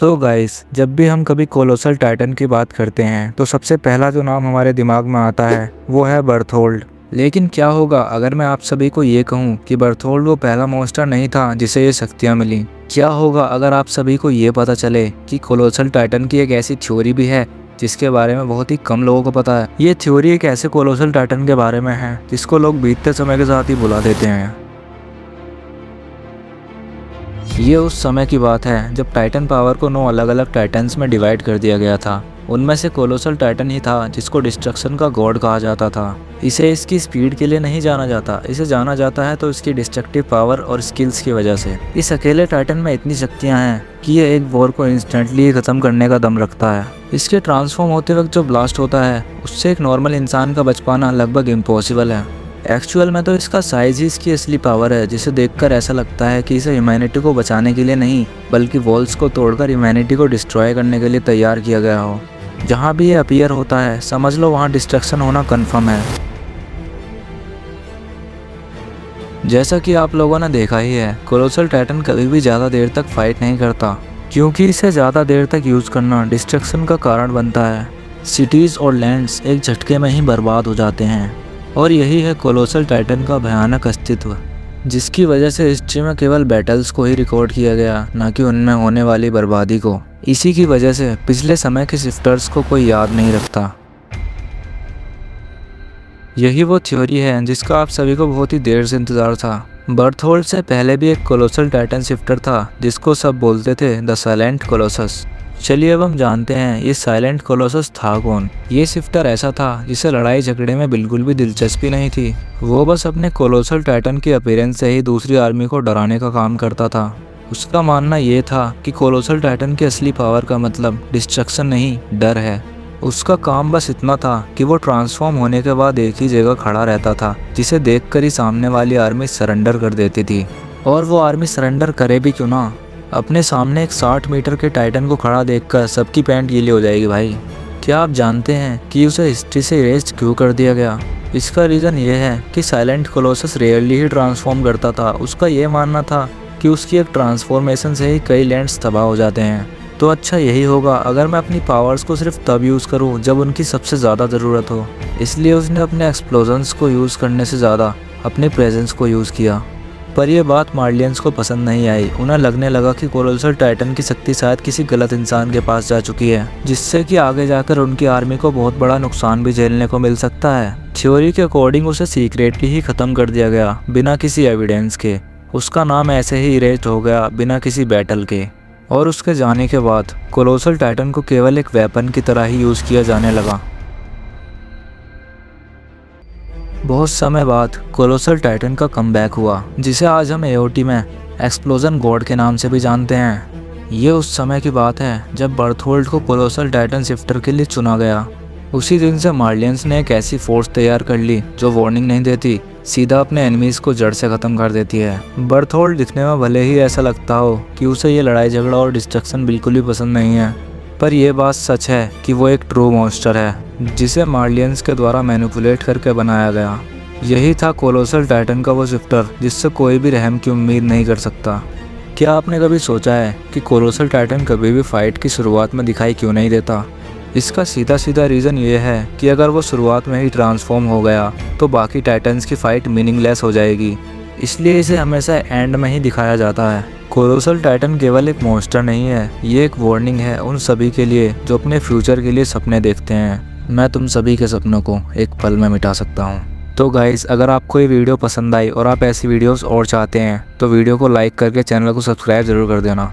तो गाइस, जब भी हम कभी कोलोसल टाइटन की बात करते हैं तो सबसे पहला जो नाम हमारे दिमाग में आता है वो है बर्थोल्ड। लेकिन क्या होगा अगर मैं आप सभी को ये कहूँ कि बर्थोल्ड वो पहला मॉन्स्टर नहीं था जिसे ये शक्तियाँ मिली। क्या होगा अगर आप सभी को ये पता चले कि कोलोसल टाइटन की एक ऐसी थ्योरी भी है जिसके बारे में बहुत ही कम लोगों को पता है। ये थ्योरी एक ऐसे कोलोसल टाइटन के बारे में है जिसको लोग बीतते समय के साथ ही भुला देते हैं। ये उस समय की बात है जब टाइटन पावर को 9 अलग अलग टाइटन्स में डिवाइड कर दिया गया था। उनमें से कोलोसल टाइटन ही था जिसको डिस्ट्रक्शन का गॉड कहा जाता था। इसे इसकी स्पीड के लिए नहीं जाना जाता, इसे जाना जाता है तो इसकी डिस्ट्रक्टिव पावर और स्किल्स की वजह से। इस अकेले टाइटन में इतनी शक्तियां हैं कि ये एक वॉर को इंस्टेंटली खत्म करने का दम रखता है। इसके ट्रांसफॉर्म होते वक्त जो ब्लास्ट होता है उससे एक नॉर्मल इंसान का बच पाना लगभग इम्पॉसिबल है। एक्चुअल में तो इसका साइज ही इसकी असली पावर है, जिसे देखकर ऐसा लगता है कि इसे ह्यूमैनिटी को बचाने के लिए नहीं बल्कि वॉल्स को तोड़कर ह्यूमैनिटी को डिस्ट्रॉय करने के लिए तैयार किया गया हो। जहाँ भी ये अपीयर होता है समझ लो वहाँ डिस्ट्रक्शन होना कन्फर्म है। जैसा कि आप लोगों ने देखा ही है, कोलोसल टाइटन कभी भी ज़्यादा देर तक फाइट नहीं करता क्योंकि इसे ज़्यादा देर तक यूज़ करना डिस्ट्रक्शन का कारण बनता है। सिटीज़ और लैंड्स एक झटके में ही बर्बाद हो जाते हैं और यही है कोलोसल टाइटन का भयानक अस्तित्व, जिसकी वजह से हिस्ट्री में केवल बैटल्स को ही रिकॉर्ड किया गया, ना कि उनमें होने वाली बर्बादी को। इसी की वजह से पिछले समय के शिफ्टर्स को कोई याद नहीं रखता। यही वो थ्योरी है जिसका आप सभी को बहुत ही देर से इंतज़ार था। बर्थोल्ड से पहले भी एक कोलोसल टाइटन शिफ्टर था जिसको सब बोलते थे द साइलेंट कोलोसस। चलिए अब हम जानते हैं ये साइलेंट कोलोसस था कौन। ये शिफ्टर ऐसा था जिसे लड़ाई झगड़े में बिल्कुल भी दिलचस्पी नहीं थी। वो बस अपने कोलोसल टाइटन के अपीयरेंस से ही दूसरी आर्मी को डराने का काम करता था। उसका मानना ये था कि कोलोसल टाइटन की असली पावर का मतलब डिस्ट्रक्शन नहीं, डर है। उसका काम बस इतना था कि वो ट्रांसफॉर्म होने के बाद एक ही जगह खड़ा रहता था, जिसे देखकर ही सामने वाली आर्मी सरेंडर कर देती थी। और वो आर्मी सरेंडर करे भी क्यों ना, अपने सामने एक 60 मीटर के टाइटन को खड़ा देखकर सबकी पैंट गीली हो जाएगी भाई। क्या आप जानते हैं कि उसे हिस्ट्री से इरेज क्यों कर दिया गया? इसका रीज़न ये है कि साइलेंट कोलोसस रेयरली ही ट्रांसफॉर्म करता था। उसका ये मानना था कि उसकी एक ट्रांसफॉर्मेशन से ही कई लैंड्स तबाह हो जाते हैं। तो अच्छा यही होगा अगर मैं अपनी पावर्स को सिर्फ तब यूज़ करूं जब उनकी सबसे ज़्यादा ज़रूरत हो। इसलिए उसने अपने एक्सप्लोजन्स को यूज़ करने से ज़्यादा अपने प्रेजेंस को यूज़ किया। पर यह बात मार्लियंस को पसंद नहीं आई। उन्हें लगने लगा कि कोलोसल टाइटन की शक्ति शायद किसी गलत इंसान के पास जा चुकी है, जिससे कि आगे जाकर उनकी आर्मी को बहुत बड़ा नुकसान भी झेलने को मिल सकता है। थ्योरी के अकॉर्डिंग उसे सीक्रेटली ही ख़त्म कर दिया गया बिना किसी एविडेंस के। उसका नाम ऐसे ही इरेज हो गया बिना किसी बैटल के। और उसके जाने के बाद कोलोसल टाइटन को केवल एक वेपन की तरह ही यूज़ किया जाने लगा। बहुत समय बाद कोलोसल टाइटन का कमबैक हुआ, जिसे आज हम एओटी में एक्सप्लोजन गॉड के नाम से भी जानते हैं। ये उस समय की बात है जब बर्थोल्ड को कोलोसल टाइटन शिफ्टर के लिए चुना गया। उसी दिन से मार्लियंस ने एक ऐसी फोर्स तैयार कर ली जो वार्निंग नहीं देती, सीधा अपने एनिमीज़ को जड़ से ख़त्म कर देती है। बर्थोल्ड दिखने में भले ही ऐसा लगता हो कि उसे ये लड़ाई झगड़ा और डिस्ट्रक्शन बिल्कुल भी पसंद नहीं है, पर यह बात सच है कि वो एक ट्रू मॉन्स्टर है जिसे मार्लियंस के द्वारा मैनिपुलेट करके बनाया गया। यही था कोलोसल टाइटन का वो शिफ्टर जिससे कोई भी रहम की उम्मीद नहीं कर सकता। क्या आपने कभी सोचा है कि कोलोसल टाइटन कभी भी फाइट की शुरुआत में दिखाई क्यों नहीं देता? इसका सीधा सीधा रीज़न ये है कि अगर वो शुरुआत में ही ट्रांसफॉर्म हो गया तो बाकी टाइटन्स की फ़ाइट मीनिंगलेस हो जाएगी। इसलिए इसे हमेशा एंड में ही दिखाया जाता है। कोलोसल टाइटन केवल एक मॉन्स्टर नहीं है, ये एक वार्निंग है उन सभी के लिए जो अपने फ्यूचर के लिए सपने देखते हैं। मैं तुम सभी के सपनों को एक पल में मिटा सकता हूँ। तो गाइस, अगर आपको ये वीडियो पसंद आई और आप ऐसी वीडियोस और चाहते हैं तो वीडियो को लाइक करके चैनल को सब्सक्राइब ज़रूर कर देना।